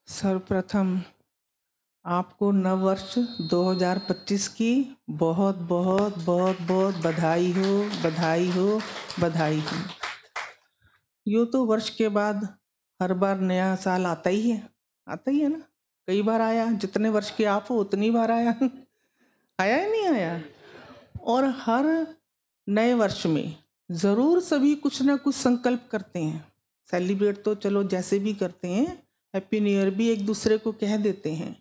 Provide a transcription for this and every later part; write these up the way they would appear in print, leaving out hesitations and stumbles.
सर्वप्रथम आपको नव वर्ष 2025 की बहुत बहुत बहुत बहुत बधाई हो, बधाई हो, बधाई हो। यूँ तो वर्ष के बाद हर बार नया साल आता ही है ना। कई बार आया, जितने वर्ष के आप हो उतनी बार आया आया ही नहीं आया। और हर नए वर्ष में ज़रूर सभी कुछ ना कुछ संकल्प करते हैं। सेलिब्रेट तो चलो जैसे भी करते हैं, हैप्पी न्यू ईयर भी एक दूसरे को कह देते हैं।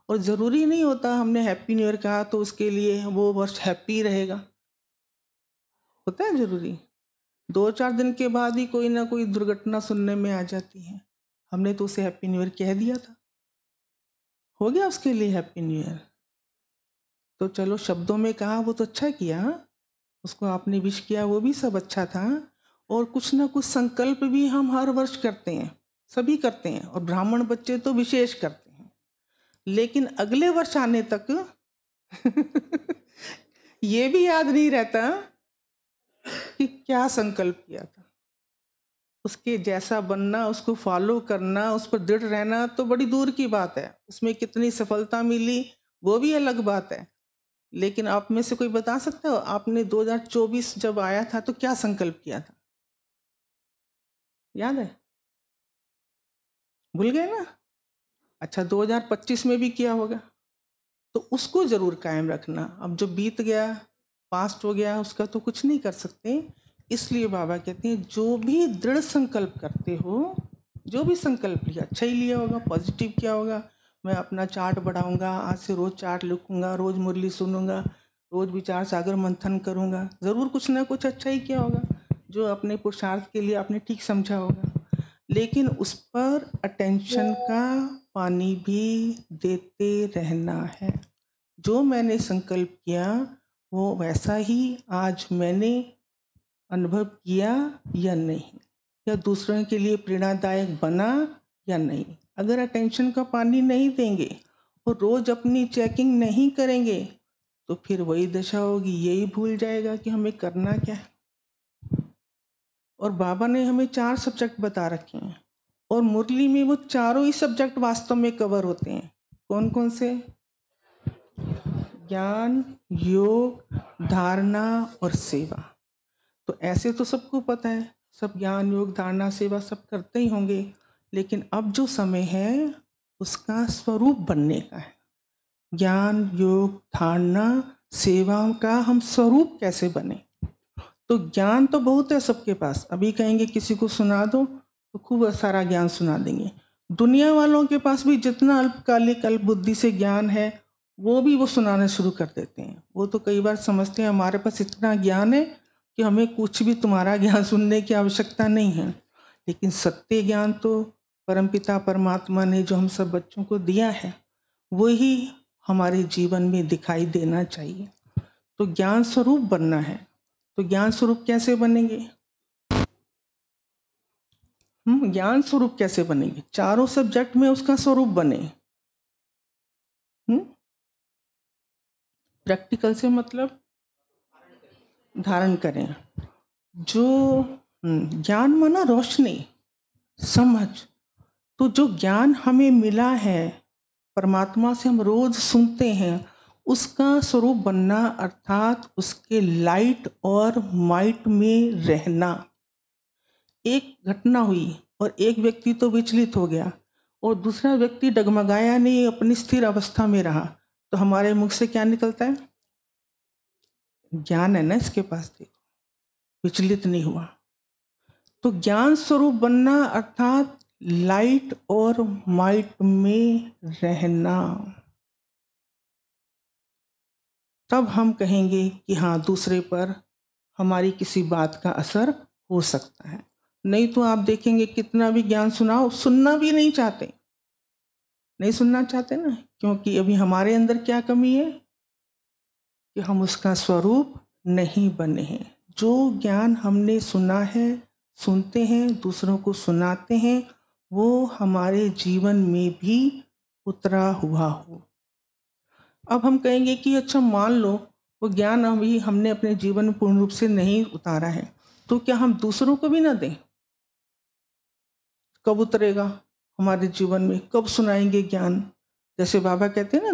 और ज़रूरी नहीं होता हमने हैप्पी न्यू ईयर कहा तो उसके लिए वो वर्ष हैप्पी रहेगा, होता है ज़रूरी। 2-4 दिन के बाद ही कोई ना कोई दुर्घटना सुनने में आ जाती है। हमने तो उसे हैप्पी न्यू ईयर कह दिया था, हो गया उसके लिए हैप्पी न्यू ईयर। तो चलो शब्दों में कहा वो तो अच्छा किया, उसको आपने विश किया वो भी सब अच्छा था। और कुछ ना कुछ संकल्प भी हम हर वर्ष करते हैं, सभी करते हैं, और ब्राह्मण बच्चे तो विशेष करते हैं। लेकिन अगले वर्ष आने तक ये भी याद नहीं रहता कि क्या संकल्प किया था। उसके जैसा बनना, उसको फॉलो करना, उस पर दृढ़ रहना तो बड़ी दूर की बात है। उसमें कितनी सफलता मिली वो भी अलग बात है। लेकिन आप में से कोई बता सकते हो आपने 2024 जब आया था तो क्या संकल्प किया था? याद है? भूल गए ना? अच्छा, 2025 में भी किया होगा तो उसको ज़रूर कायम रखना। अब जो बीत गया, पास्ट हो गया, उसका तो कुछ नहीं कर सकते। इसलिए बाबा कहते हैं जो भी दृढ़ संकल्प करते हो, जो भी संकल्प लिया अच्छा ही लिया होगा, पॉजिटिव किया होगा। मैं अपना चार्ट बढ़ाऊंगा, आज से रोज़ चार्ट लिखूंगा, रोज़ मुरली सुनूंगा, रोज़ विचार सागर मंथन करूंगा, ज़रूर कुछ ना कुछ अच्छा ही किया होगा जो अपने पुरुषार्थ के लिए आपने ठीक समझा होगा। लेकिन उस पर अटेंशन का पानी भी देते रहना है। जो मैंने संकल्प किया वो वैसा ही आज मैंने अनुभव किया या नहीं, या दूसरों के लिए प्रेरणादायक बना या नहीं। अगर अटेंशन का पानी नहीं देंगे और रोज़ अपनी चेकिंग नहीं करेंगे तो फिर वही दशा होगी, यही भूल जाएगा कि हमें करना क्या है। और बाबा ने हमें 4 सब्जेक्ट बता रखे हैं और मुरली में वो चारों ही सब्जेक्ट वास्तव में कवर होते हैं। कौन कौन से? ज्ञान, योग, धारणा और सेवा। तो ऐसे तो सबको पता है, सब ज्ञान, योग, धारणा, सेवा सब करते ही होंगे। लेकिन अब जो समय है उसका स्वरूप बनने का है। ज्ञान, योग, धारणा, सेवा का हम स्वरूप कैसे बने? तो ज्ञान तो बहुत है सबके पास। अभी कहेंगे किसी को सुना दो तो खूब सारा ज्ञान सुना देंगे। दुनिया वालों के पास भी जितना अल्पकालिक अल्प बुद्धि से ज्ञान है वो भी वो सुनाने शुरू कर देते हैं। वो तो कई बार समझते हैं हमारे पास इतना ज्ञान है कि हमें कुछ भी तुम्हारा ज्ञान सुनने की आवश्यकता नहीं है। लेकिन सत्य ज्ञान तो परमपिता परमात्मा ने जो हम सब बच्चों को दिया है वही हमारे जीवन में दिखाई देना चाहिए। तो ज्ञान स्वरूप बनना है। तो ज्ञान स्वरूप कैसे बनेंगे? ज्ञान स्वरूप कैसे बनेंगे? चारों सब्जेक्ट में उसका स्वरूप बने। प्रैक्टिकल से मतलब धारण करें। जो ज्ञान माना रोशनी, समझ। तो जो ज्ञान हमें मिला है परमात्मा से, हम रोज सुनते हैं, उसका स्वरूप बनना अर्थात उसके लाइट और माइट में रहना। एक घटना हुई और एक व्यक्ति तो विचलित हो गया और दूसरा व्यक्ति डगमगाया नहीं, अपनी स्थिर अवस्था में रहा। तो हमारे मुख से क्या निकलता है? ज्ञान है ना इसके पास, देखो विचलित नहीं हुआ। तो ज्ञान स्वरूप बनना अर्थात लाइट और माइट में रहना। तब हम कहेंगे कि हाँ दूसरे पर हमारी किसी बात का असर हो सकता है। नहीं तो आप देखेंगे कितना भी ज्ञान सुनाओ, सुनना भी नहीं चाहते, नहीं सुनना चाहते ना, क्योंकि अभी हमारे अंदर क्या कमी है कि हम उसका स्वरूप नहीं बने हैं। जो ज्ञान हमने सुना है, सुनते हैं, दूसरों को सुनाते हैं, वो हमारे जीवन में भी उतरा हुआ हो। अब हम कहेंगे कि अच्छा मान लो वो ज्ञान अभी हमने अपने जीवन में पूर्ण रूप से नहीं उतारा है, तो क्या हम दूसरों को भी ना दें? कब उतरेगा? हमारे जीवन में, कब सुनाएंगे ज्ञान। जैसे बाबा कहते हैं ना,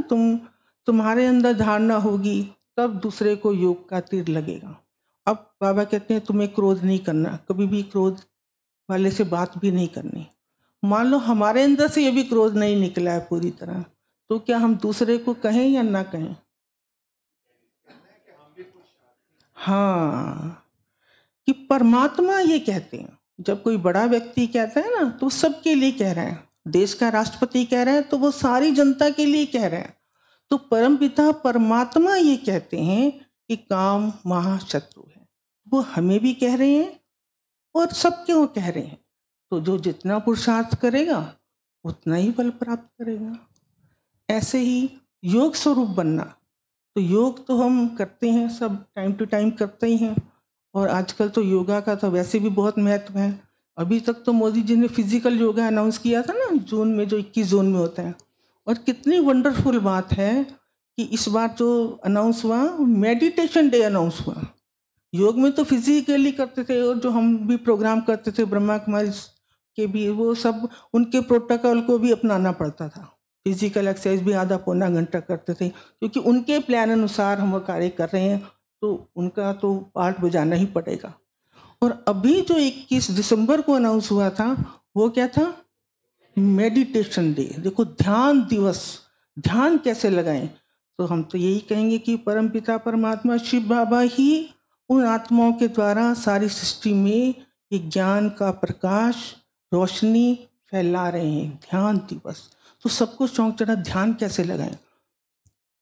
तुम्हारे अंदर धारणा होगी तब दूसरे को योग का तीर लगेगा। अब बाबा कहते हैं तुम्हें क्रोध नहीं करना, कभी भी क्रोध वाले से बात भी नहीं करनी। मान लो हमारे अंदर से ये भी क्रोध नहीं निकला है पूरी तरह, तो क्या हम दूसरे को कहें या ना कहें? हाँ, कि परमात्मा ये कहते हैं। जब कोई बड़ा व्यक्ति कहता है ना, तो सबके लिए कह रहे हैं। देश का राष्ट्रपति कह रहे हैं तो वो सारी जनता के लिए कह रहे हैं। तो परमपिता परमात्मा ये कहते हैं कि काम महाशत्रु है, वो हमें भी कह रहे हैं और सबके वो कह रहे हैं। तो जो जितना पुरुषार्थ करेगा उतना ही फल प्राप्त करेगा। ऐसे ही योग स्वरूप बनना, तो योग तो हम करते हैं, सब टाइम टू टाइम करते ही हैं। और आजकल तो योगा का तो वैसे भी बहुत महत्व है। अभी तक तो मोदी जी ने फिजिकल योगा अनाउंस किया था ना जून में, जो 21 जून में होता है। और कितनी वंडरफुल बात है कि इस बार जो अनाउंस हुआ मेडिटेशन डे अनाउंस हुआ। योग में तो फिजिकली करते थे, और जो हम भी प्रोग्राम करते थे ब्रह्मा कुमारी के भी, वो सब उनके प्रोटोकॉल को भी अपनाना पड़ता था। फिजिकल एक्सरसाइज भी आधा पौना घंटा करते थे, क्योंकि उनके प्लान अनुसार हम कार्य कर रहे हैं, तो उनका तो पार्ट बजाना ही पड़ेगा। और अभी जो 21 दिसंबर को अनाउंस हुआ था, वो क्या था? Meditation day. देखो, ध्यान दिवस। ध्यान कैसे लगाएं? तो हम तो यही कहेंगे कि परमपिता परमात्मा शिव बाबा ही उन आत्माओं के द्वारा सारी सृष्टि में ये ज्ञान का प्रकाश, रोशनी फैला रहे हैं। ध्यान दिवस। तो सबको शौक चढ़ा, ध्यान कैसे लगाएं?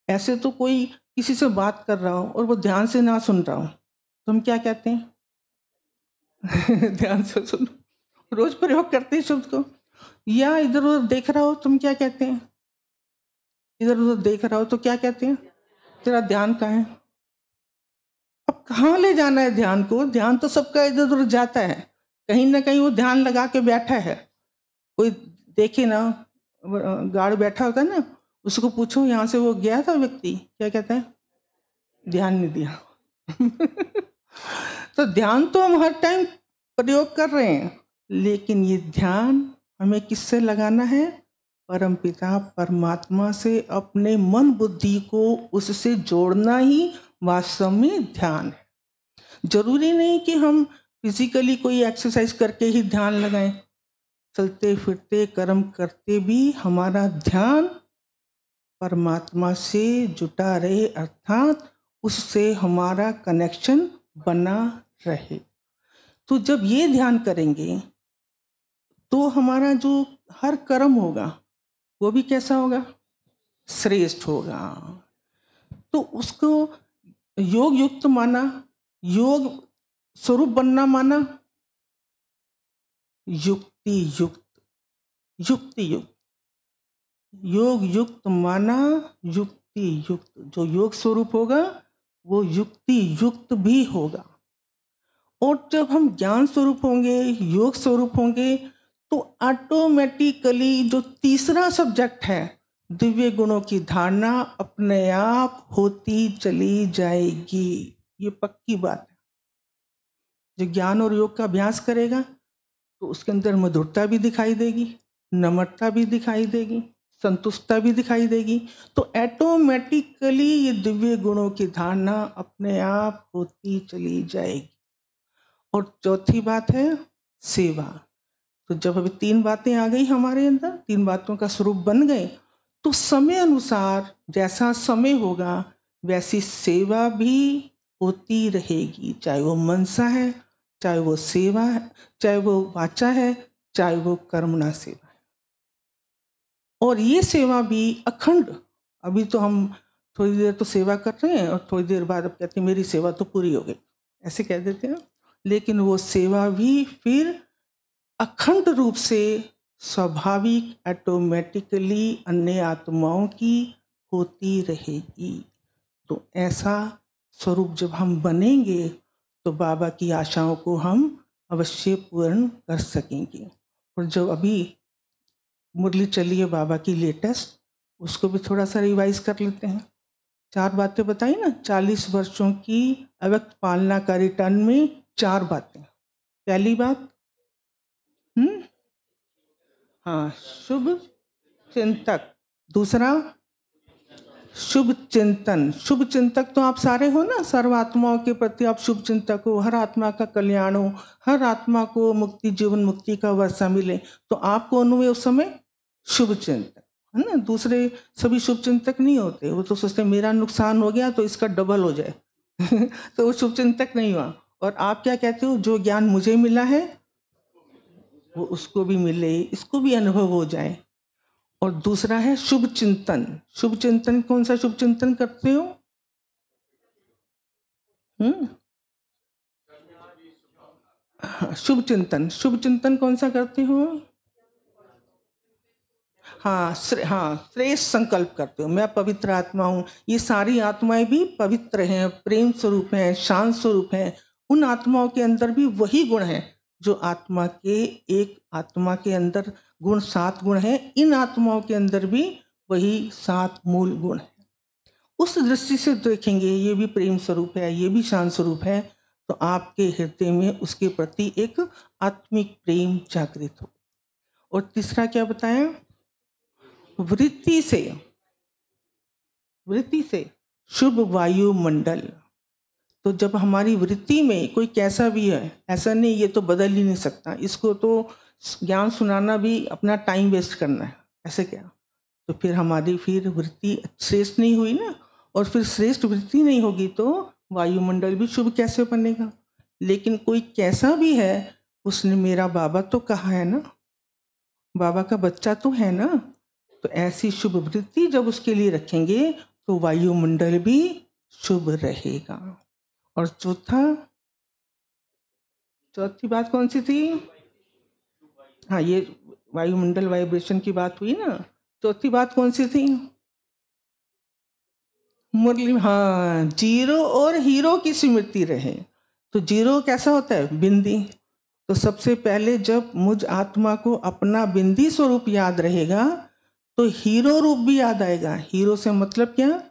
ऐसे तो कोई किसी से बात कर रहा हो और वो ध्यान से ना सुन रहा हो, तो हम क्या कहते हैं? ध्यान से सुनो। रोज प्रयोग करते हैं शब्द को। या इधर उधर देख रहा हो, तुम क्या कहते हैं? इधर उधर देख रहा हो तो क्या कहते हैं? तेरा ध्यान कहाँ है? अब कहाँ ले जाना है ध्यान को? ध्यान तो सबका इधर उधर जाता है, कहीं ना कहीं वो ध्यान लगा के बैठा है। कोई देखे ना, गार्ड बैठा होता है ना, उसको पूछो यहाँ से वो गया था व्यक्ति, क्या कहता है? ध्यान नहीं दिया। तो ध्यान तो हम हर टाइम प्रयोग कर रहे हैं, लेकिन ये ध्यान हमें किससे लगाना है? परमपिता परमात्मा से। अपने मन बुद्धि को उससे जोड़ना ही वास्तव में ध्यान है। जरूरी नहीं कि हम फिजिकली कोई एक्सरसाइज करके ही ध्यान लगाएं। चलते फिरते कर्म करते भी हमारा ध्यान परमात्मा से जुटा रहे, अर्थात उससे हमारा कनेक्शन बना रहे। तो जब ये ध्यान करेंगे तो हमारा जो हर कर्म होगा वो भी कैसा होगा? श्रेष्ठ होगा। तो उसको योग युक्त माना, योग स्वरूप बनना माना, युक्ति युक्त, युक्ति युक्त, योग युक्त माना, युक्ति युक्त। जो योग स्वरूप होगा वो युक्ति युक्त भी होगा। और जब हम ज्ञान स्वरूप होंगे, योग स्वरूप होंगे, तो ऑटोमेटिकली जो तीसरा सब्जेक्ट है, दिव्य गुणों की धारणा अपने आप होती चली जाएगी। ये पक्की बात है। जो ज्ञान और योग का अभ्यास करेगा तो उसके अंदर मधुरता भी दिखाई देगी, नम्रता भी दिखाई देगी, संतुष्टता भी दिखाई देगी। तो ऑटोमेटिकली ये दिव्य गुणों की धारणा अपने आप होती चली जाएगी। और चौथी बात है सेवा। तो जब अभी 3 बातें आ गई हमारे अंदर, 3 बातों का स्वरूप बन गए, तो समय अनुसार जैसा समय होगा वैसी सेवा भी होती रहेगी। चाहे वो मनसा है, चाहे वो सेवा है, चाहे वो वाचा है, चाहे वो कर्मणा सेवा है। और ये सेवा भी अखंड। अभी तो हम थोड़ी देर तो सेवा कर रहे हैं और थोड़ी देर बाद अब कहते हैं मेरी सेवा तो पूरी हो गई, ऐसे कह देते हैं। लेकिन वो सेवा भी फिर अखंड रूप से स्वाभाविक ऑटोमेटिकली अन्य आत्माओं की होती रहेगी। तो ऐसा स्वरूप जब हम बनेंगे तो बाबा की आशाओं को हम अवश्य पूर्ण कर सकेंगे। और जो अभी मुरली चली है बाबा की लेटेस्ट, उसको भी थोड़ा सा रिवाइज कर लेते हैं। 4 बातें बताई ना, 40 वर्षों की अव्यक्त पालना का रिटर्न में 4 बातें। पहली बात, हाँ, शुभ चिंतक। दूसरा शुभ चिंतन। शुभ चिंतक तो आप सारे हो ना, सर्व आत्माओं के प्रति आप शुभ चिंतक हो, हर आत्मा का कल्याण हो, हर आत्मा को मुक्ति, जीवन मुक्ति का वर्षा मिले, तो आप कौन हुए उस समय? शुभ चिंतक, है ना। दूसरे सभी शुभ चिंतक नहीं होते, वो तो सोचते मेरा नुकसान हो गया तो इसका डबल हो जाए तो वो शुभ चिंतक नहीं हुआ। और आप क्या कहते हो? जो ज्ञान मुझे मिला है वो उसको भी मिले, इसको भी अनुभव हो जाए। और दूसरा है शुभ चिंतन। शुभ चिंतन, कौन सा शुभ चिंतन करते हो? शुभ चिंतन। शुभ चिंतन कौन सा करते हो? हाँ, श्रेष्ठ संकल्प करते हो, मैं पवित्र आत्मा हूँ। ये सारी आत्माएं भी पवित्र हैं, प्रेम स्वरूप हैं, शांत स्वरूप हैं। उन आत्माओं के अंदर भी वही गुण है जो आत्मा के, एक आत्मा के अंदर गुण 7 गुण हैं, इन आत्माओं के अंदर भी वही 7 मूल गुण हैं। उस दृष्टि से देखेंगे, ये भी प्रेम स्वरूप है, ये भी शांत स्वरूप है, तो आपके हृदय में उसके प्रति एक आत्मिक प्रेम जागृत हो। और तीसरा क्या बताया? वृत्ति से शुभ वायुमंडल। तो जब हमारी वृत्ति में कोई कैसा भी है, ऐसा नहीं ये तो बदल ही नहीं सकता, इसको तो ज्ञान सुनाना भी अपना टाइम वेस्ट करना है, ऐसे क्या? तो फिर हमारी फिर वृत्ति श्रेष्ठ नहीं हुई ना। और फिर श्रेष्ठ वृत्ति नहीं होगी तो वायुमंडल भी शुभ कैसे बनेगा? लेकिन कोई कैसा भी है, उसने मेरा बाबा तो कहा है ना, बाबा का बच्चा तो है ना, तो ऐसी शुभ वृत्ति जब उसके लिए रखेंगे तो वायुमंडल भी शुभ रहेगा। और चौथी बात कौन सी थी? हाँ, ये वायुमंडल वाइब्रेशन की बात हुई ना। चौथी बात कौन सी थी? मुरली। हाँ, जीरो और हीरो की स्मृति रहे। तो जीरो कैसा होता है? बिंदी। तो सबसे पहले जब मुझ आत्मा को अपना बिंदी स्वरूप याद रहेगा तो हीरो रूप भी याद आएगा। हीरो से मतलब क्या?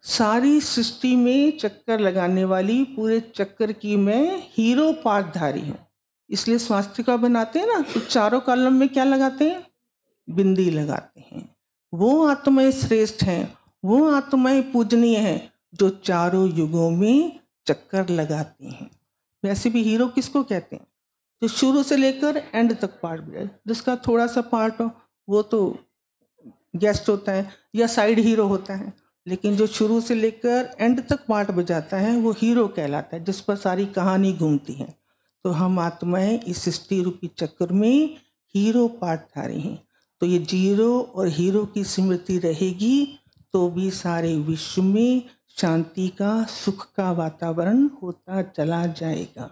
सारी सृष्टि में चक्कर लगाने वाली, पूरे चक्कर की मैं हीरो पाठधारी हूँ। इसलिए स्वास्तिका बनाते हैं ना, तो चारों कॉलम में क्या लगाते हैं? बिंदी लगाते हैं। वो आत्माएं श्रेष्ठ हैं, वो आत्माएं पूजनीय हैं जो चारों युगों में चक्कर लगाती हैं। वैसे भी हीरो किसको कहते हैं? जो शुरू से लेकर एंड तक पार्ट है, जिसका थोड़ा सा पार्ट हो वो तो गेस्ट होता है या साइड हीरो होता है, लेकिन जो शुरू से लेकर एंड तक पार्ट बजाता है वो हीरो कहलाता है, जिस पर सारी कहानी घूमती है। तो हम आत्माएं इस सृष्टि रूपी चक्कर में हीरो पार्टधारी हैं। तो ये जीरो और हीरो की स्मृति रहेगी तो भी सारे विश्व में शांति का, सुख का वातावरण होता चला जाएगा।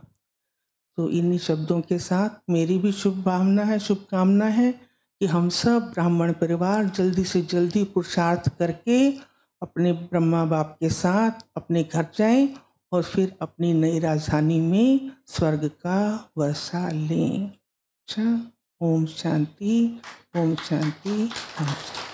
तो इन्हीं शब्दों के साथ मेरी भी शुभकामना है कि हम सब ब्राह्मण परिवार जल्दी से जल्दी पुरुषार्थ करके अपने ब्रह्मा बाप के साथ अपने घर जाएं और फिर अपनी नई राजधानी में स्वर्ग का वर्षा लें। अच्छा, ओम शांति, ओम शांति, ओम शांति।